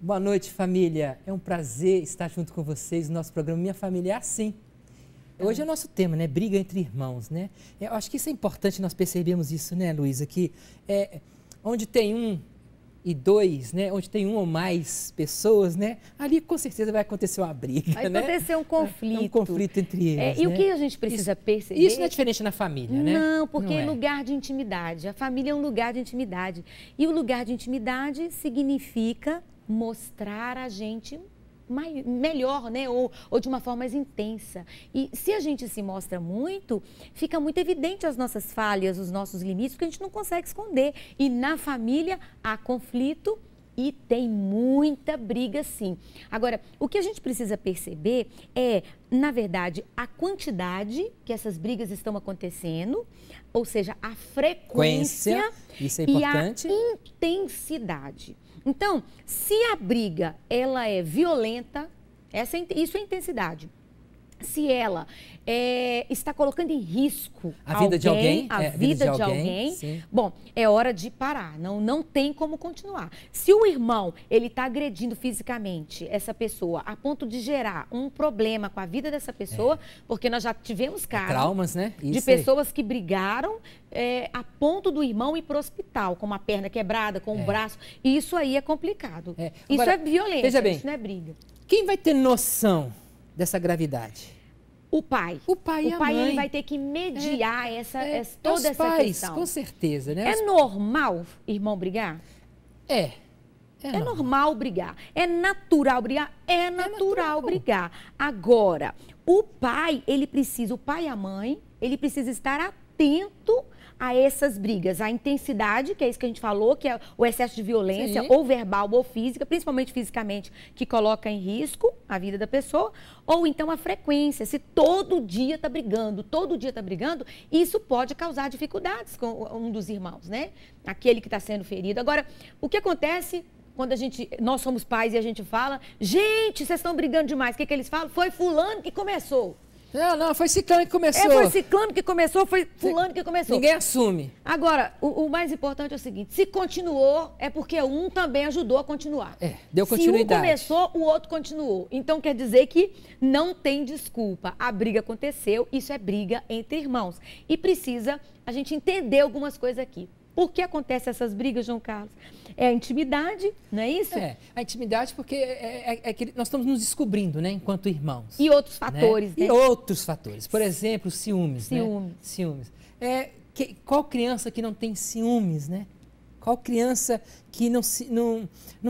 Boa noite, família. É um prazer estar junto com vocês no nosso programa Minha Família é Assim. Hoje é o nosso tema, né? Briga entre irmãos, né? Eu acho que isso é importante nós percebermos isso, né, Luísa? Que onde tem um e dois, né? Onde tem um ou mais pessoas, né? Ali com certeza vai acontecer uma briga, vai né? acontecer um conflito. Um conflito entre eles, E né? o que a gente precisa perceber... Isso não é diferente na família, né? Não, porque Não é lugar de intimidade. A família é um lugar de intimidade. E o lugar de intimidade significa mostrar a gente melhor, né? Ou de uma forma mais intensa. E se a gente se mostra muito, fica muito evidente as nossas falhas, os nossos limites, porque a gente não consegue esconder. E na família há conflito e tem muita briga, sim. Agora, o que a gente precisa perceber é, na verdade, a quantidade que essas brigas estão acontecendo, ou seja, a frequência isso é importante. E a intensidade. Então, se a briga ela é violenta, isso é intensidade. Se ela está colocando em risco a vida de alguém, sim. Bom, é hora de parar, não tem como continuar. Se o irmão ele está agredindo fisicamente essa pessoa a ponto de gerar um problema com a vida dessa pessoa, porque nós já tivemos casos traumas, né? de pessoas que brigaram a ponto do irmão ir para o hospital, com uma perna quebrada, com um braço, e isso aí é complicado. Isso Agora, é violência, veja bem, isso não é briga. Quem vai ter noção dessa gravidade? O pai. O pai e a mãe. Ele vai ter que mediar toda essa questão. Com certeza, né? É normal, irmão, brigar? É normal brigar. É natural brigar? É natural brigar. Agora, o pai e a mãe, ele precisa estar atento a essas brigas, a intensidade, que é isso que a gente falou, que é o excesso de violência, ou verbal ou física, principalmente fisicamente, que coloca em risco a vida da pessoa, ou então a frequência, se todo dia está brigando, isso pode causar dificuldades com um dos irmãos, né? Aquele que está sendo ferido. Agora, o que acontece quando nós somos pais e a gente fala, gente, vocês estão brigando demais, o que eles falam? Foi fulano que começou. Não, foi ciclano que começou. Foi ciclano que começou, foi fulano que começou. Ninguém assume. Agora, o mais importante é o seguinte, se continuou, é porque um também ajudou a continuar. Deu continuidade. Se um começou, o outro continuou. Então, quer dizer que não tem desculpa. A briga aconteceu, isso é briga entre irmãos. E precisa a gente entender algumas coisas aqui. Por que acontecem essas brigas, João Carlos? É a intimidade, não é isso? A intimidade porque que nós estamos nos descobrindo, né, enquanto irmãos. E outros fatores, né? E outros fatores. Por exemplo, ciúmes, né? Ciúmes. Qual criança que não tem ciúmes, né? Qual criança que não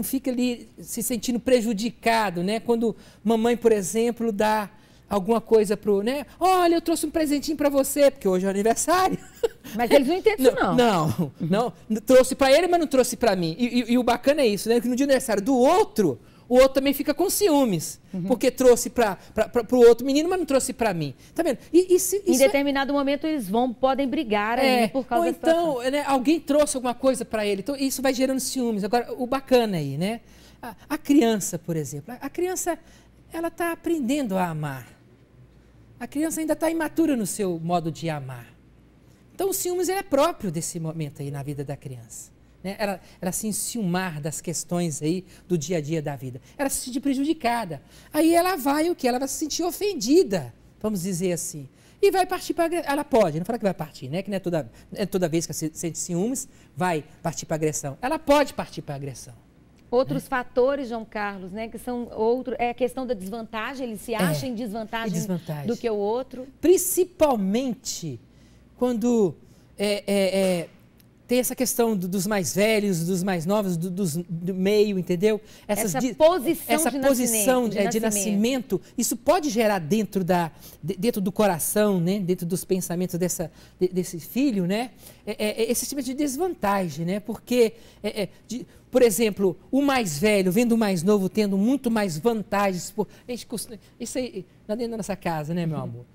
fica ali se sentindo prejudicado, né? Quando mamãe, por exemplo, dá alguma coisa né? Olha, eu trouxe um presentinho para você, porque hoje é o aniversário. Mas eles não entendem isso, não. Trouxe para ele, mas não trouxe para mim. E o bacana é isso, né? Que no dia do aniversário do outro, o outro também fica com ciúmes. Porque trouxe para o outro menino, mas não trouxe para mim. Tá vendo? Em determinado momento eles podem brigar aí por causa da situação. Ou então, né, alguém trouxe alguma coisa para ele. Então, isso vai gerando ciúmes. Agora, o bacana aí, né? A criança, por exemplo. A criança, ela está aprendendo a amar. A criança ainda está imatura no seu modo de amar. Então, o ciúmes é próprio desse momento aí na vida da criança. Né? Ela se enciumar das questões aí do dia a dia da vida. Ela se sentir prejudicada. Aí ela vai o quê? Ela vai se sentir ofendida, vamos dizer assim. E vai partir para agressão. Ela pode, não fala que vai partir, né? Que não é toda vez que ela sente ciúmes, vai partir para agressão. Ela pode partir para agressão. Outros fatores, João Carlos, né, que são a questão da desvantagem, ele se acha em desvantagem do que o outro. Principalmente quando tem essa questão dos mais velhos, dos mais novos, do meio, entendeu? Essa posição de nascimento, isso pode gerar dentro do coração, né? Dentro dos pensamentos desse filho, né? Esse tipo de desvantagem, né? Porque, por exemplo, o mais velho vendo o mais novo tendo muito mais vantagens. Isso aí, dentro da nossa casa, né, meu amor?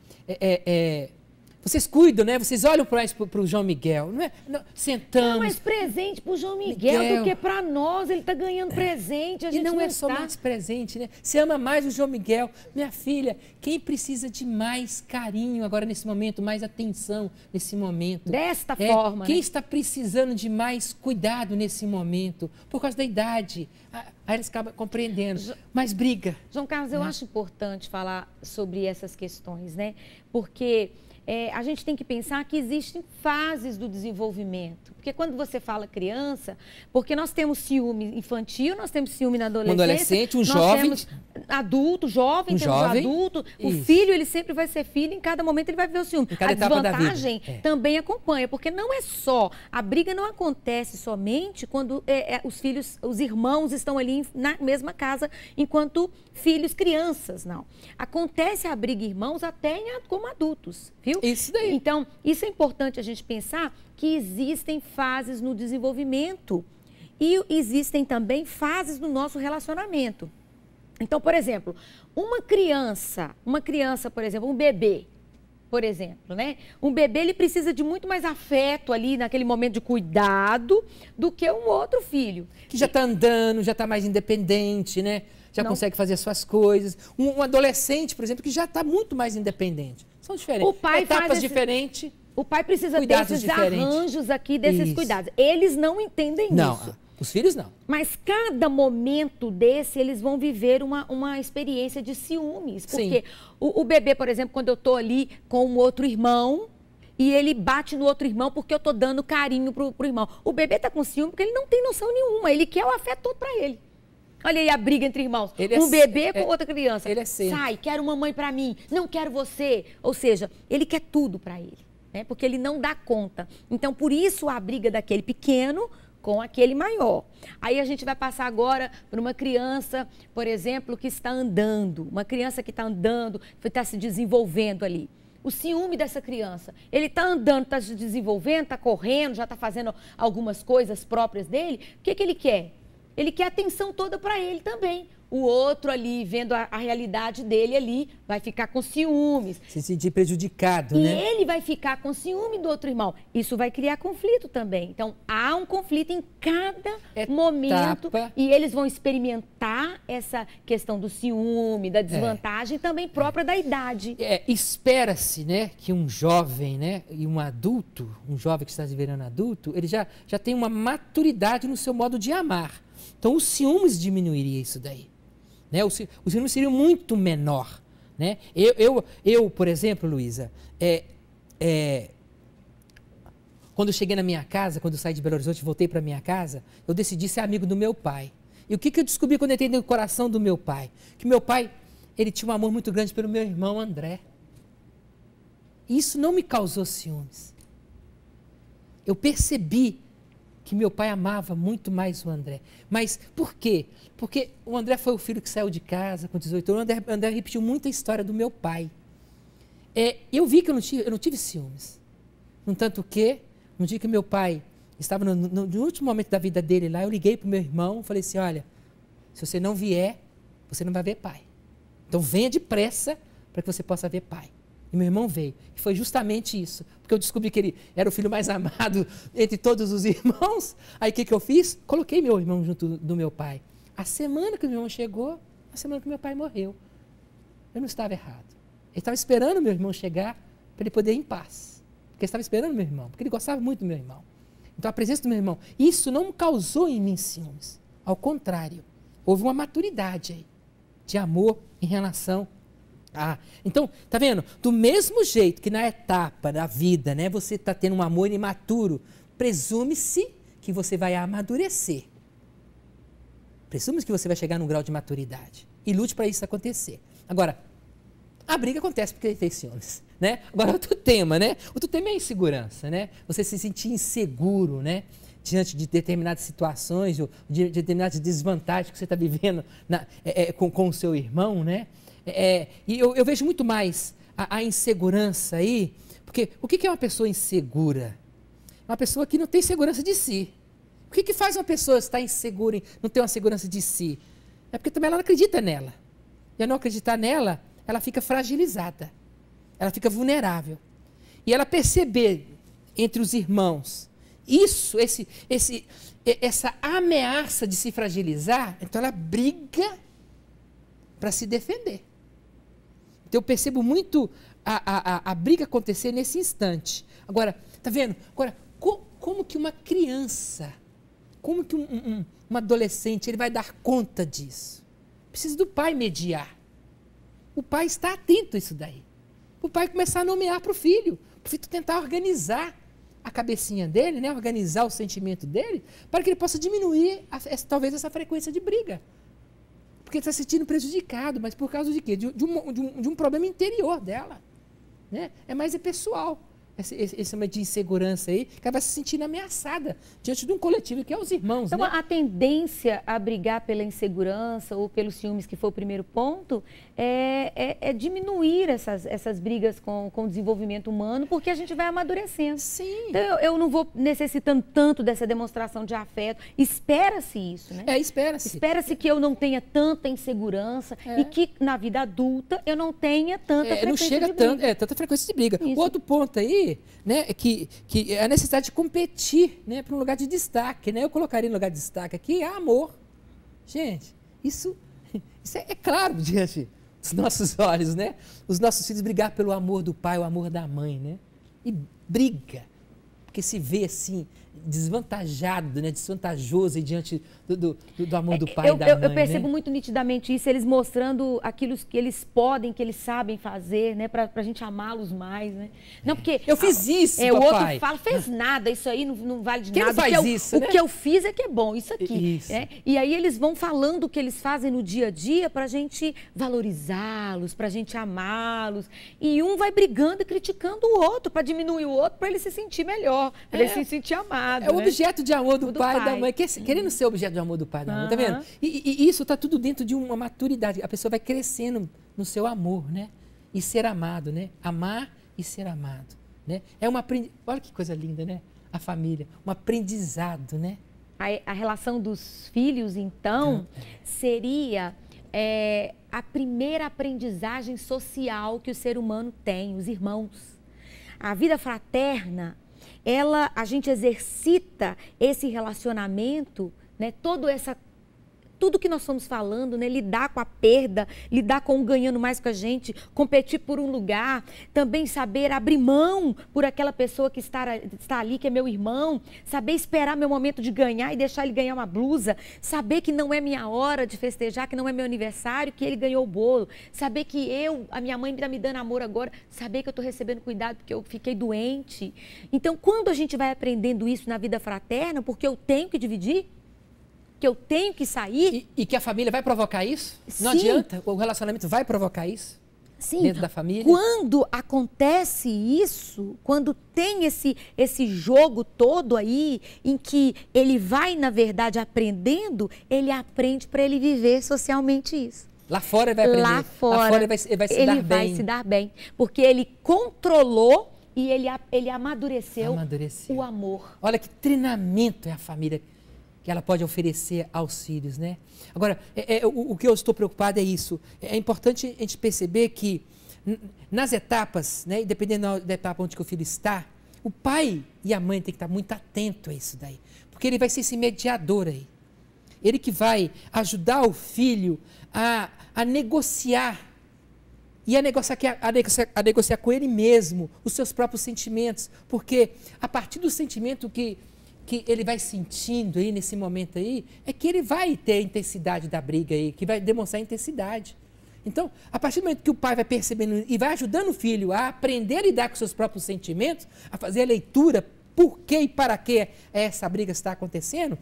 Vocês cuidam, né? Vocês olham para o João Miguel, não é? Não, sentamos. É mais presente para o João Miguel do que para nós. Ele está ganhando presente. A gente não é só mais presente, né? Você ama mais o João Miguel. Minha filha, quem precisa de mais carinho agora nesse momento, mais atenção nesse momento? Desta forma, quem né? está precisando de mais cuidado nesse momento? Por causa da idade. Aí eles acabam compreendendo. Mais briga. João Carlos, eu acho importante falar sobre essas questões, né? Porque a gente tem que pensar que existem fases do desenvolvimento. Porque quando você fala criança, porque nós temos ciúme infantil, nós temos ciúme na adolescência. Um adolescente, um jovem. Temos adulto, jovem, temos adulto. O filho, ele sempre vai ser filho, em cada momento ele vai ver o ciúme. A desvantagem também acompanha, porque não é só, a briga não acontece somente quando os filhos, os irmãos estão ali na mesma casa, enquanto filhos, crianças, não. Acontece a briga, irmãos, até como adultos, viu? Isso daí. Então, isso é importante a gente pensar que existem fases no desenvolvimento e existem também fases no nosso relacionamento. Então, por exemplo, uma criança, por exemplo, um bebê, por exemplo, né? Um bebê, ele precisa de muito mais afeto ali naquele momento de cuidado do que um outro filho. Que já está andando, já está mais independente, né? Já consegue fazer as suas coisas. Um adolescente, por exemplo, que já está muito mais independente. São diferentes. O pai etapas diferentes. O pai precisa desses arranjos aqui, desses cuidados. Eles não entendem isso. Não, os filhos não. Mas cada momento desse, eles vão viver uma experiência de ciúmes. Porque o bebê, por exemplo, quando eu estou ali com um outro irmão, e ele bate no outro irmão porque eu estou dando carinho pro irmão. O bebê está com ciúme porque ele não tem noção nenhuma. Ele quer o afeto todo para ele. Olha aí a briga entre irmãos. Um bebê com outra criança. Ele é sempre. Sai, quero mamãe para mim, não quero você. Ou seja, ele quer tudo para ele, né? Porque ele não dá conta. Então, por isso a briga daquele pequeno com aquele maior. Aí a gente vai passar agora por uma criança, por exemplo, que está andando. Uma criança que está andando, que está se desenvolvendo ali. O ciúme dessa criança. Ele está andando, está se desenvolvendo, está correndo, já está fazendo algumas coisas próprias dele. O que ele quer? Ele quer a atenção toda para ele também. O outro ali, vendo a realidade dele ali, vai ficar com ciúmes. Se sentir prejudicado, né? E ele vai ficar com ciúme do outro irmão. Isso vai criar conflito também. Então, há um conflito em cada momento. E eles vão experimentar essa questão do ciúme, da desvantagem também própria da idade. Espera-se, né, que um jovem, né, e um adulto, um jovem que está se virando adulto, ele já tem uma maturidade no seu modo de amar. Então, os ciúmes diminuiria isso daí. Né? Os ciúmes seriam muito menor. Né? Eu, por exemplo, Luísa, quando eu cheguei na minha casa, quando eu saí de Belo Horizonte e voltei para minha casa, eu decidi ser amigo do meu pai. E o que eu descobri quando eu entrei no coração do meu pai? Que meu pai, ele tinha um amor muito grande pelo meu irmão André. E isso não me causou ciúmes. Eu percebi que meu pai amava muito mais o André. Mas por quê? Porque o André foi o filho que saiu de casa com 18 anos. O André repetiu muito a história do meu pai. Eu vi que eu não tive ciúmes. No tanto que, no dia que meu pai estava no último momento da vida dele lá, eu liguei para o meu irmão e falei assim, olha, se você não vier, você não vai ver pai. Então venha depressa para que você possa ver pai. E meu irmão veio. E foi justamente isso. Porque eu descobri que ele era o filho mais amado entre todos os irmãos. Aí o que eu fiz? Coloquei meu irmão junto do meu pai. A semana que o meu irmão chegou, a semana que meu pai morreu. Eu não estava errado. Ele estava esperando meu irmão chegar para ele poder ir em paz. Porque ele estava esperando meu irmão. Porque ele gostava muito do meu irmão. Então a presença do meu irmão. Isso não causou em mim ciúmes. Ao contrário. Houve uma maturidade aí. De amor em relação então, tá vendo? Do mesmo jeito que na etapa da vida, né, você está tendo um amor imaturo, presume-se que você vai amadurecer. Presume-se que você vai chegar num grau de maturidade. E lute para isso acontecer. Agora, a briga acontece porque ele tem ciúmes, né? Agora, outro tema, né? Outro tema é a insegurança, né? Você se sentir inseguro, né? Diante de determinadas situações, ou de determinadas desvantagens que você está vivendo com o seu irmão, né? E eu vejo muito mais a insegurança aí, porque o que é uma pessoa insegura? Uma pessoa que não tem segurança de si. O que faz uma pessoa estar insegura e não ter uma segurança de si? É porque também ela não acredita nela. E ao não acreditar nela, ela fica fragilizada. Ela fica vulnerável. e ela perceber entre os irmãos essa ameaça de se fragilizar, então ela briga para se defender. Então eu percebo muito a briga acontecer nesse instante. Agora, tá vendo? Agora, como que uma criança, como que um adolescente, ele vai dar conta disso? Precisa do pai mediar. O pai está atento a isso daí. O pai começar a nomear para o filho tentar organizar a cabecinha dele, né? Organizar o sentimento dele, para que ele possa diminuir, talvez, essa frequência de briga. Porque ele está se sentindo prejudicado, mas por causa de quê? De um problema interior dela. Né? É pessoal. Esse de insegurança aí, que ela vai se sentindo ameaçada diante de um coletivo que é os irmãos. Então, né? A tendência a brigar pela insegurança ou pelos ciúmes, que foi o primeiro ponto, é diminuir essas brigas com o desenvolvimento humano, porque a gente vai amadurecendo. Sim. Então, eu não vou necessitando tanto dessa demonstração de afeto. Espera-se isso, né? Espera-se. Espera-se que eu não tenha tanta insegurança e que na vida adulta eu não tenha tanta frequência de briga. Tanta frequência de briga. Isso. O outro ponto aí, né, é que é a necessidade de competir, né, para um lugar de destaque. Né? Eu colocaria no lugar de destaque aqui amor. Gente, isso é claro diante dos nossos olhos, né? Os nossos filhos brigar pelo amor do pai, o amor da mãe, né? E briga, porque se vê assim, desvantajado, né? Desvantajoso diante do amor do pai e da mãe. Eu percebo, né? muito nitidamente isso, eles mostrando aquilo que eles podem, que eles sabem fazer, né? Pra gente amá-los mais, né? Não, porque... Eu fiz isso, papai. O outro fala, fez nada, isso aí não vale de Quem nada. Não faz isso, o que eu fiz é que é bom, isso aqui. Isso. Né? E aí eles vão falando o que eles fazem no dia a dia pra gente valorizá-los, pra gente amá-los. E um vai brigando e criticando o outro pra diminuir o outro, pra ele se sentir melhor, pra ele se sentir amado. É o objeto de amor do pai e da mãe, querendo ser objeto de amor do pai e da mãe, tá vendo? E isso está tudo dentro de uma maturidade. A pessoa vai crescendo no seu amor, né? E ser amado, né? Amar e ser amado, né? Olha que coisa linda, né? A família, um aprendizado, né? A relação dos filhos, então, seria a primeira aprendizagem social que o ser humano tem, os irmãos. A vida fraterna, a gente exercita esse relacionamento, né? Tudo que nós estamos falando, né? Lidar com a perda, lidar com o ganhando mais que a gente, competir por um lugar, também saber abrir mão por aquela pessoa que está ali, que é meu irmão, saber esperar meu momento de ganhar e deixar ele ganhar uma blusa, saber que não é minha hora de festejar, que não é meu aniversário, que ele ganhou o bolo, saber que a minha mãe está me dando amor agora, saber que eu estou recebendo cuidado porque eu fiquei doente. Então, quando a gente vai aprendendo isso na vida fraterna, porque eu tenho que dividir, que eu tenho que sair... E que a família vai provocar isso? Sim. Não adianta, o relacionamento vai provocar isso? Sim. Dentro da família? Quando acontece isso, quando tem esse jogo todo aí, em que ele vai, na verdade, aprendendo, ele aprende para ele viver socialmente isso. Lá fora ele vai aprender. Lá fora ele vai se dar bem. Ele vai se dar bem, porque ele controlou e ele amadureceu o amor. Olha que treinamento é a família que ela pode oferecer aos filhos, né? Agora, o que eu estou preocupado é isso. É importante a gente perceber que nas etapas, né, dependendo da etapa onde que o filho está, o pai e a mãe têm que estar muito atento a isso daí, porque ele vai ser esse mediador aí. Ele que vai ajudar o filho a negociar e a negociar com ele mesmo os seus próprios sentimentos, porque a partir do sentimento que ele vai sentindo aí nesse momento aí, é que ele vai ter a intensidade da briga aí, que vai demonstrar intensidade. Então, a partir do momento que o pai vai percebendo e vai ajudando o filho a aprender a lidar com seus próprios sentimentos, a fazer a leitura, por que e para que essa briga está acontecendo,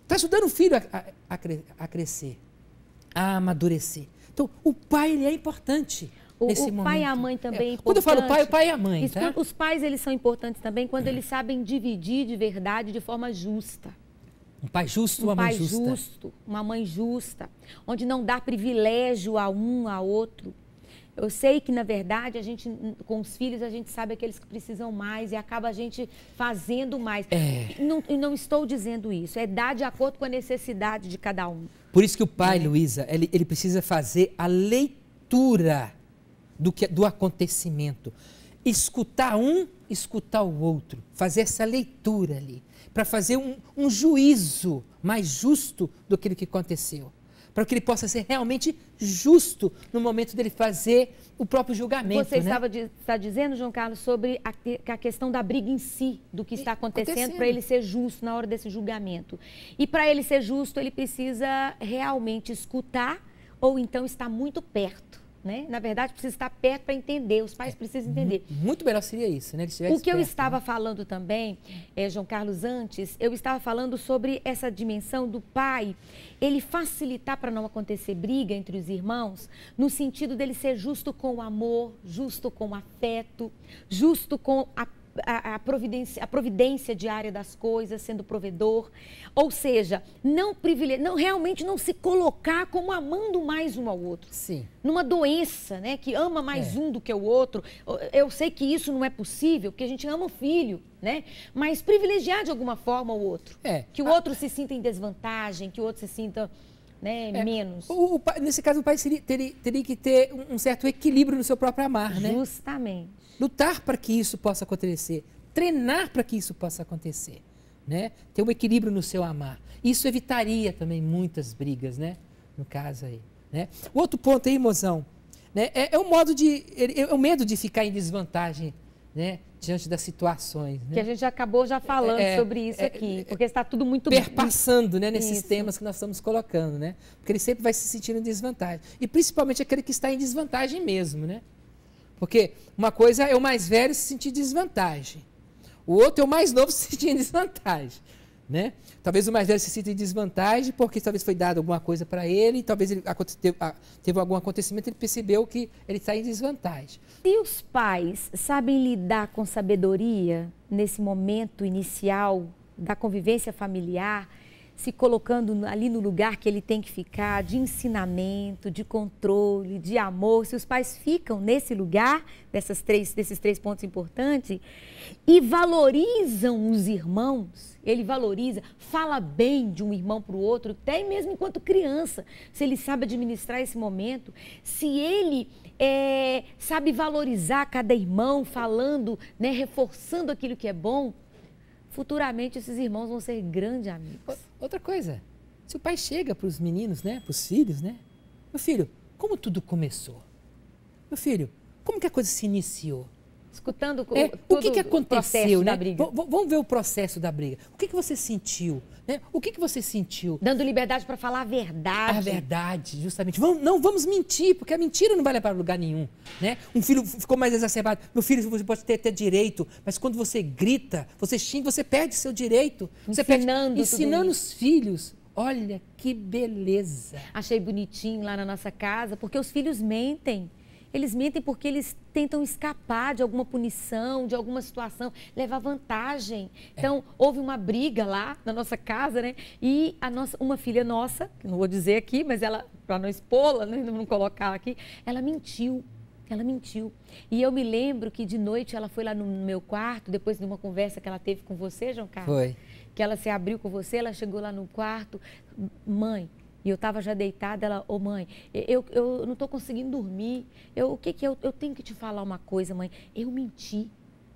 está ajudando o filho a crescer, a amadurecer. Então, o pai, ele é importante. O pai e a mãe também é importante. Quando eu falo pai, o pai e a mãe, tá? Os pais, eles são importantes também quando eles sabem dividir de verdade de forma justa. Um pai justo, uma mãe justa. Um pai justo, uma mãe justa, onde não dá privilégio a um, a outro. Eu sei que, na verdade, com os filhos, a gente sabe aqueles que precisam mais e acaba a gente fazendo mais. Não estou dizendo isso, é dar de acordo com a necessidade de cada um. Por isso que o pai, Luísa, ele precisa fazer a leitura do acontecimento. escutar um, escutar o outro, fazer essa leitura ali, para fazer um juízo mais justo do que aconteceu, para que ele possa ser realmente justo no momento dele fazer o próprio julgamento. Você está dizendo, João Carlos, sobre a questão da briga em si, do que está acontecendo, para ele ser justo na hora desse julgamento. E para ele ser justo, ele precisa realmente escutar ou então estar muito perto. Né? Na verdade, precisa estar perto para entender, os pais precisam entender. Muito melhor seria isso, né? O que eu estava falando também, João Carlos, antes, eu estava falando sobre essa dimensão do pai, ele facilitar para não acontecer briga entre os irmãos, no sentido dele ser justo com o amor, justo com o afeto, justo com a providência diária das coisas, sendo provedor, ou seja, realmente não se colocar como amando mais um ao outro. Sim. Numa doença, né, que ama mais um do que o outro. Eu sei que isso não é possível, porque a gente ama o filho, né, mas privilegiar de alguma forma o outro. Que o outro se sinta em desvantagem, que o outro se sinta, né, menos. Nesse caso, o pai teria que ter um certo equilíbrio no seu próprio amar, né? Justamente. Lutar para que isso possa acontecer, treinar para que isso possa acontecer, né? Ter um equilíbrio no seu amar. Isso evitaria também muitas brigas, né? No caso aí, né? O outro ponto aí, mozão, né? É o medo de ficar em desvantagem, né? Diante das situações, né? Que a gente já acabou falando sobre isso aqui, porque está tudo muito perpassando, né, nesses temas que nós estamos colocando, né? Porque ele sempre vai se sentir em desvantagem. E principalmente aquele que está em desvantagem mesmo, né? Porque uma coisa é o mais velho se sentir em desvantagem. O outro é o mais novo se sentir em desvantagem, né? Talvez o mais velho se sinta em desvantagem porque talvez foi dado alguma coisa para ele, talvez ele teve algum acontecimento e ele percebeu que ele está em desvantagem. E os pais sabem lidar com sabedoria nesse momento inicial da convivência familiar, se colocando ali no lugar que ele tem que ficar, de ensinamento, de controle, de amor? Se os pais ficam nesse lugar, desses três pontos importantes, e valorizam os irmãos, ele valoriza, fala bem de um irmão para o outro, até mesmo enquanto criança, se ele sabe administrar esse momento, se ele sabe valorizar cada irmão, falando, né, reforçando aquilo que é bom, futuramente esses irmãos vão ser grandes amigos. Outra coisa, se o pai chega para os meninos, né, para os filhos, né? Meu filho, como tudo começou? Meu filho, como que a coisa se iniciou? Escutando o que aconteceu, né? Da briga. Vamos ver o processo da briga. O que você sentiu? Né? O que você sentiu? Dando liberdade para falar a verdade. A verdade, justamente. Não vamos mentir, porque a mentira não vai levar a lugar nenhum. Né? Um filho ficou mais exacerbado. Meu filho, você pode ter direito, mas quando você grita, você xinga, você perde seu direito. Ensinando os filhos. Olha que beleza. Achei bonitinho lá na nossa casa, porque os filhos mentem. Eles mentem porque eles tentam escapar de alguma punição, de alguma situação, levar vantagem. Então, houve uma briga lá na nossa casa, né? E uma filha nossa, que não vou dizer aqui, mas ela, para não expô-la, né? Não colocar aqui, ela mentiu. Ela mentiu. E eu me lembro que de noite ela foi lá no meu quarto, depois de uma conversa que ela teve com você, João Carlos. Foi. Que ela se abriu com você, ela chegou lá no quarto. Mãe, e eu estava já deitada, ela, mãe, eu não estou conseguindo dormir. Eu tenho que te falar uma coisa, mãe. Eu menti.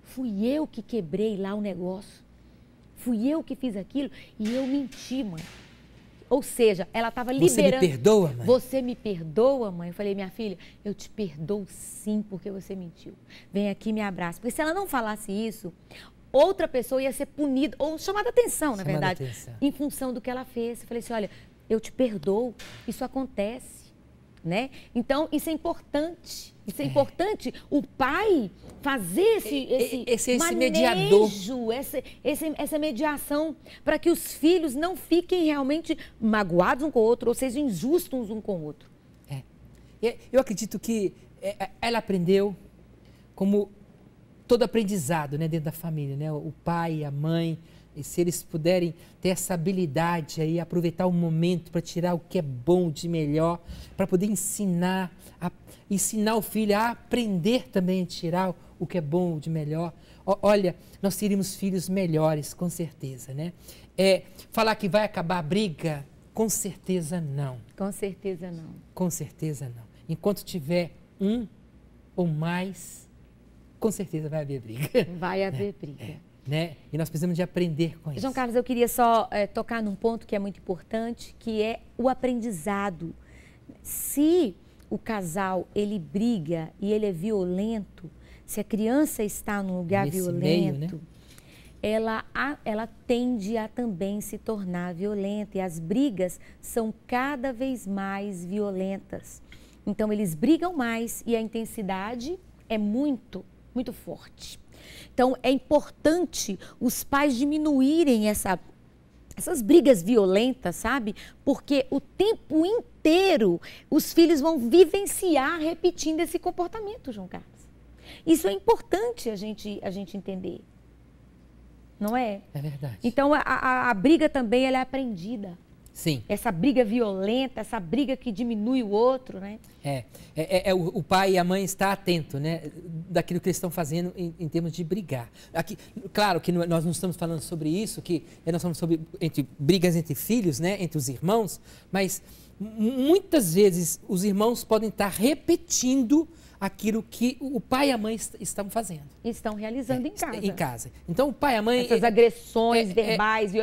Fui eu que quebrei lá o negócio. Fui eu que fiz aquilo e eu menti, mãe. Ou seja, ela estava liberando. Você me perdoa, mãe? Você me perdoa, mãe? Eu falei, minha filha, eu te perdoo sim porque você mentiu. Vem aqui e me abraça. Porque se ela não falasse isso, outra pessoa ia ser punida, ou chamada atenção, na verdade, em função do que ela fez. Eu falei assim, olha, eu te perdoo, isso acontece, né? Então, isso é importante. Isso é importante o pai fazer esse manejo, mediador. Essa mediação, para que os filhos não fiquem realmente magoados um com o outro, ou sejam injustos um com o outro. Eu acredito que ela aprendeu como todo aprendizado, né, dentro da família, né? O pai, a mãe. E se eles puderem ter essa habilidade aí, aproveitar o momento para tirar o que é bom de melhor, para poder ensinar o filho a aprender também a tirar o que é bom de melhor. Olha, nós teríamos filhos melhores, com certeza, né? Falar que vai acabar a briga, com certeza não. Com certeza não. Com certeza não. Enquanto tiver um ou mais com certeza vai haver briga. Vai haver briga. Né? E nós precisamos de aprender com isso. João Carlos, eu queria só tocar num ponto que é muito importante, que é o aprendizado. Se o casal, ele briga e ele é violento, se a criança está num lugar Nesse violento, meio, né? ela tende a também se tornar violenta. E as brigas são cada vez mais violentas. Então, eles brigam mais e a intensidade é muito, muito forte. Então, é importante os pais diminuírem essas brigas violentas, sabe? Porque o tempo inteiro os filhos vão vivenciar repetindo esse comportamento, João Carlos. Isso é importante a gente entender, não é? É verdade. Então, a briga também ela é aprendida. Sim. Essa briga violenta, essa briga que diminui o outro, né? O pai e a mãe estar atento, né, daquilo que eles estão fazendo em termos de brigar. Aqui, claro que nós não estamos falando sobre isso, que nós estamos sobre brigas entre filhos, né, entre os irmãos, mas muitas vezes os irmãos podem estar repetindo aquilo que o pai e a mãe estão fazendo. Estão realizando em casa. Em casa. Então, o pai e a mãe... Essas agressões verbais,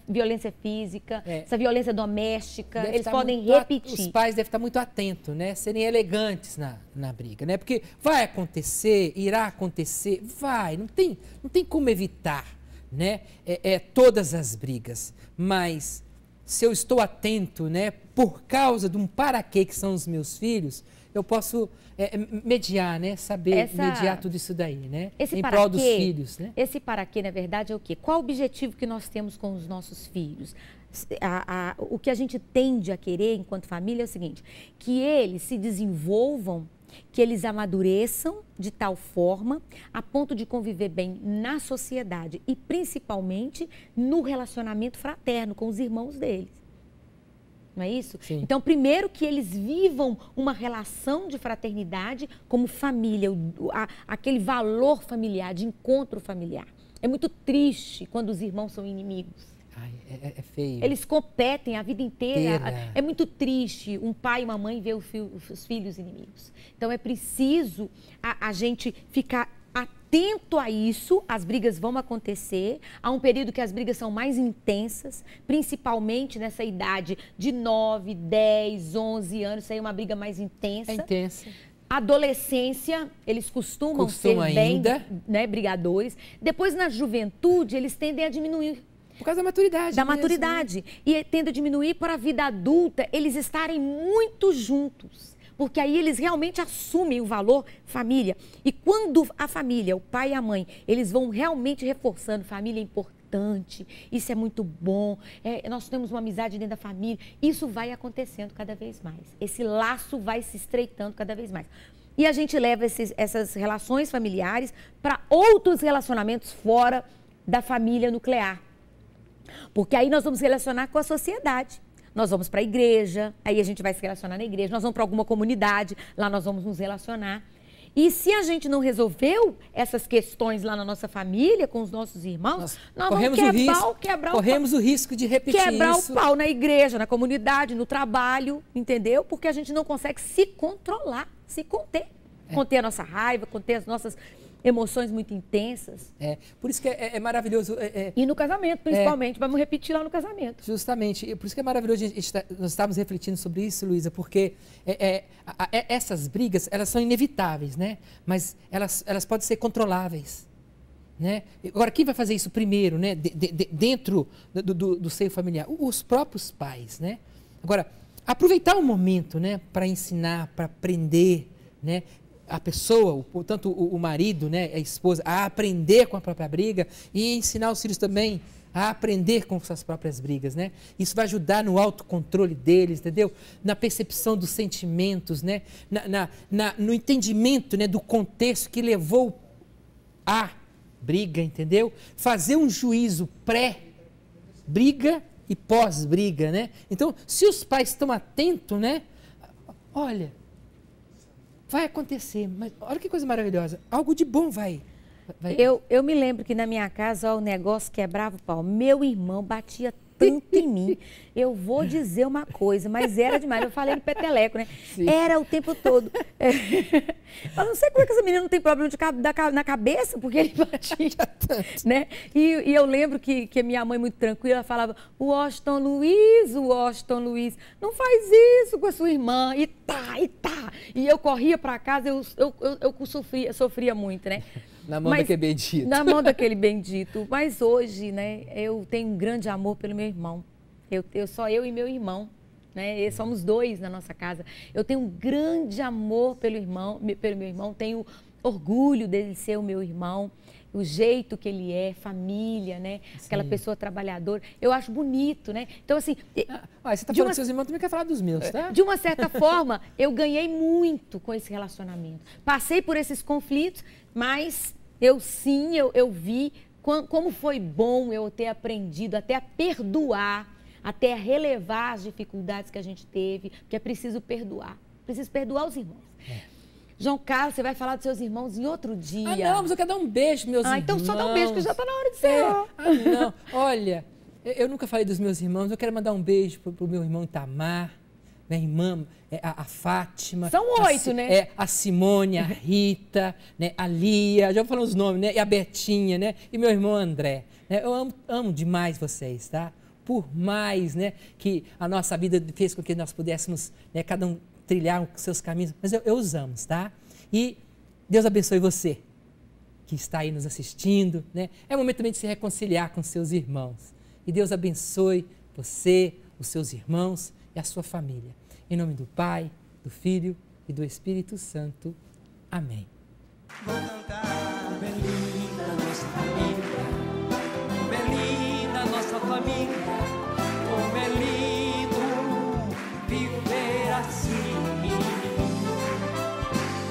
violência física, essa violência doméstica, eles podem repetir. Os pais devem estar muito atentos, né? Serem elegantes na briga, né? Porque vai acontecer, irá acontecer, vai. Não tem como evitar, né? Todas as brigas. Mas, se eu estou atento, né? Por causa de um para-quê que são os meus filhos, eu posso mediar, né? Saber mediar tudo isso daí, né? Em prol dos filhos, né? Esse para quê, na verdade, é o quê? Qual o objetivo que nós temos com os nossos filhos? O que a gente tende a querer enquanto família é o seguinte, que eles se desenvolvam, que eles amadureçam de tal forma a ponto de conviver bem na sociedade e principalmente no relacionamento fraterno com os irmãos deles. Não é isso? Sim. Então, primeiro que eles vivam uma relação de fraternidade como família, aquele valor familiar, de encontro familiar. É muito triste quando os irmãos são inimigos. Ai, é feio. Eles competem a vida inteira. É muito triste um pai e uma mãe ver os filhos inimigos. Então, é preciso a gente ficar atento a isso. As brigas vão acontecer. Há um período que as brigas são mais intensas, principalmente nessa idade de 9, 10, 11 anos. Isso aí é uma briga mais intensa. É intensa. Adolescência, eles costumam ser bem, né, brigadores. Depois, na juventude, eles tendem a diminuir. Por causa da maturidade. Da maturidade. E tende a diminuir para a vida adulta, eles estarem muito juntos. Porque aí eles realmente assumem o valor família. E quando a família, o pai e a mãe, eles vão realmente reforçando, família é importante, isso é muito bom, nós temos uma amizade dentro da família, isso vai acontecendo cada vez mais. Esse laço vai se estreitando cada vez mais. E a gente leva essas relações familiares para outros relacionamentos fora da família nuclear. Porque aí nós vamos relacionar com a sociedade. Nós vamos para a igreja, aí a gente vai se relacionar na igreja. Nós vamos para alguma comunidade, lá nós vamos nos relacionar. E se a gente não resolveu essas questões lá na nossa família, com os nossos irmãos, nós vamos corremos o risco de repetir quebrar o pau na igreja, na comunidade, no trabalho, entendeu? Porque a gente não consegue se controlar, se conter. Conter a nossa raiva, conter as nossas emoções muito intensas. Por isso que é maravilhoso. E no casamento, principalmente. Vamos repetir lá no casamento. Justamente. Por isso que é maravilhoso nós estamos refletindo sobre isso, Luísa, porque essas brigas, elas são inevitáveis, né? Mas elas podem ser controláveis. Né? Agora, quem vai fazer isso primeiro, né? Dentro do seio familiar? Os próprios pais, né? Agora, aproveitar o momento, né? Para ensinar, para aprender, né? A pessoa, tanto o marido, né, a esposa, a aprender com a própria briga e ensinar os filhos também a aprender com suas próprias brigas, né? Isso vai ajudar no autocontrole deles, entendeu? Na percepção dos sentimentos, né? No entendimento, né, do contexto que levou à briga, entendeu? Fazer um juízo pré-briga e pós-briga, né? Então, se os pais estão atentos, né? Olha, vai acontecer, mas olha que coisa maravilhosa. Algo de bom vai. Eu me lembro que na minha casa o negócio quebrava o pau. Meu irmão batia tanto em mim. Eu vou dizer uma coisa, mas era demais. Eu falei no peteleco, né? Sim. Era o tempo todo. Eu não sei como é que essa menina não tem problema na cabeça, porque ele batia tanto, né? E eu lembro que a minha mãe, muito tranquila, ela falava, o Washington Luiz, não faz isso com a sua irmã, e tá. E eu corria para casa, eu sofria muito, né? Na mão daquele bendito. Na mão daquele bendito. Mas hoje, né, eu tenho um grande amor pelo meu irmão. Só eu e meu irmão, né? Somos dois na nossa casa. Eu tenho um grande amor pelo meu irmão, tenho orgulho dele ser o meu irmão, o jeito que ele é, família, né? Sim. Aquela pessoa trabalhadora. Eu acho bonito, né? Então, assim... você está falando dos seus irmãos, também quer falar dos meus, tá? De uma certa forma, eu ganhei muito com esse relacionamento. Passei por esses conflitos, mas eu vi como foi bom eu ter aprendido até a perdoar, até a relevar as dificuldades que a gente teve, porque é preciso perdoar. Preciso perdoar os irmãos. João Carlos, você vai falar dos seus irmãos em outro dia. Ah, não, mas eu quero dar um beijo pros meus irmãos. Então só dá um beijo, que já está na hora de ser. Não, olha, eu nunca falei dos meus irmãos, eu quero mandar um beijo pro meu irmão Itamar, minha irmã, a Fátima. São 8, né? A Simone, a Rita, né? A Lia, já vou falar os nomes, né? E a Betinha, né? E meu irmão André. Né? Eu amo demais vocês, tá? Por mais, né, que a nossa vida fez com que nós pudéssemos, né, cada um trilhar os seus caminhos, mas eu os amo, tá? E Deus abençoe você, que está aí nos assistindo, né? É o momento também de se reconciliar com seus irmãos. E Deus abençoe você, os seus irmãos e a sua família. Em nome do Pai, do Filho e do Espírito Santo. Amém. Vou cantar, como é linda nossa família, como é linda nossa família, como é lindo viver assim.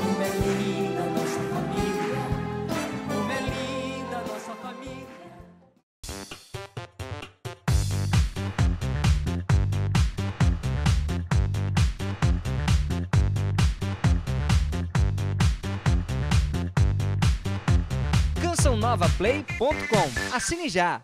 Como é linda nossa família, como é linda nossa família. CançãoNovaPlay.com. Assine já!